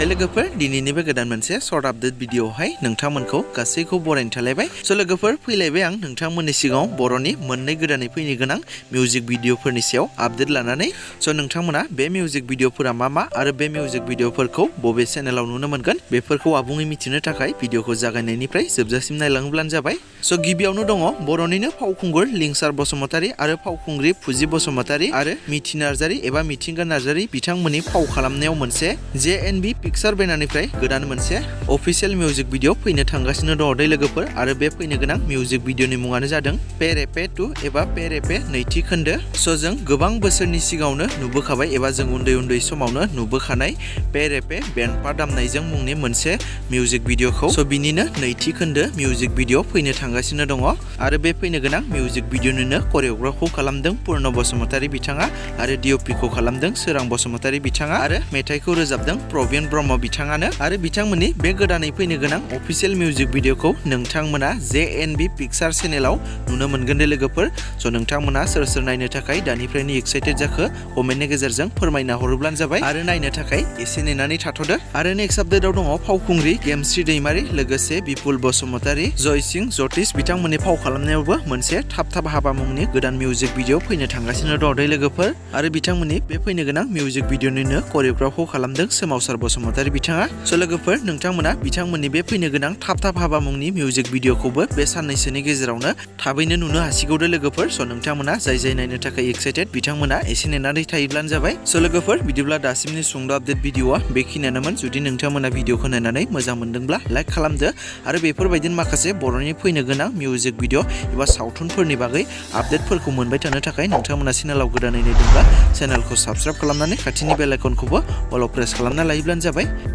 लोगोफोर दिनैनि बे गोदान मोनसे शर्ट आपडेट भिडिअआवहाय नोंथांमोनखौ गासैखौ बरायनो थालायबाय। स' लोगोफोर फैलायबाय आं नोंथांमोननि सिगाङाव बर'नि मोननै गोदानै फैनो गोनां मिउजिक भिडिअफोरनि सायाव आपडेट लानानै। स' नोंथांमोना बे मिउजिक भिडिअफोरा मा आरो बे मिउजिक भिडिअफोरखौ बबे चेनेलाव नुनो मोनगोन बेफोरखौ आबुङै मिथिनो थाखाय भिडिअखौ जागायनायनिफ्राय जोबजासिम नायलाङोब्लानो जाबाय। स' गिबियावनो दङ बर'निनो फावखुंगुर लिंसार बसुमतारी आरो फावखुंग्रि फुजि बसुमतारी आरो मिथि नार्जारी एबा मिथिंगा नार्जारी बिथांमोननि फाव खालामनायाव मोनसे JNB पिक्सार बेनारनिफ्राय गोदान मोनसे अफिशियेल मिउजिक भिडिअ फैनो थांगासिनो दङ दै लोगोफोर आरो बे फैनो गोनां मिउजिक भिडिअनि मुङानो जादों PERE 2 एबा PERE नैथि खोन्दो। स' जों गोबां बोसोरनि सिगाङावनो नुबोखाबाय एबा जों उन्दै समावनो नुबोखानाय PERE बेन्डपा दामनायजों मुंनि मोनसे मिउजिक भिडिअखौ। स' बिनिनो नैथि खोन्दो मिउजिक भिडिअ फैनो थांगासिनो दङ आरो बे फैनो गोनां मिउजिक भिडिअनिनो करिय'ग्राफखौ खालामदों पुर्ण बसुमतारी बिथाङा आरो DOPखौ खालामदों सोरां बसुमतारी बिथाङा आरो मेथाइखौ रोजाबदों प्रबिन ब्रह्म बिथाङानो। आरो बिथांमोननि बे गोदानै फैनो गोनां अफिशियेल मिउजिक भिडिअखौ नोंथांमोना JNB पिक्सार चेनेलाव नुनो मोनगोन दे लोगोफोर। स' नोंथांमोना सोर नायनो थाखाय दानिफ्रायनो एक्साइटेड जाखो कमेन्टनि गेजेरजों फोरमायना हरोब्लानो जाबाय आरो नायनो थाखाय एसे नेनानै थाथ'दो। आरो नेक्स्ट आपडेटआव दङ फावखुंग्रि गेमस्रि दैमारि लोगोसे बिपुल बसुमतारी जयसिं जतिस बिथांमोननि फाव खालामनायावबो मोनसे थाब हाबा मुंनि गोदान मिउजिक भिडिअ फैनो थांगासिनो दङ दै लोगोफोर आरो बिथांमोननि बे फैनो गोनां मिउजिक भिडिअनिनो करिय'ग्राफखौ खालामदों सोमावसार बसुमतारी बिथाङा। स' लोगोफोर नोंथांमोना बिथांमोननि बे फैनो गोनां थाब हाबा मुंनि मिउजिक भिडिअखौबो बे साननैसोनि गेजेरावनो थाबैनो नुनो हासिगौ दे लोगोफोर। स' नोंथांमोना जाय नायनो थाखाय एक्साइटेड बिथांमोना एसे नेनानै थायोब्लानो जाबाय। स' लोगोफोर बिदिब्ला दासिमनि सुंद' आपडेट भिडिअआ बेखिनियानोमोन। जुदि नोंथांमोना भिडिअखौ नायनानै मोजां मोनदोंब्ला लाइक खालामदो आरो बेफोरबायदिनो माखासे बर'नि फैनो गोनां मिउजिक भिडिअ एबा सावथुनफोरनि बागै आपडेटफोरखौ मोनबाय थानो थाखाय नोंथांमोना चेनेलाव गोदानै नायदोंब्ला चेनेलखौ साबस्क्राइब खालामनानै खाथिनि बेल आइकनखौबो अल प्रेस खालामना लायोब्लानो जाबाय।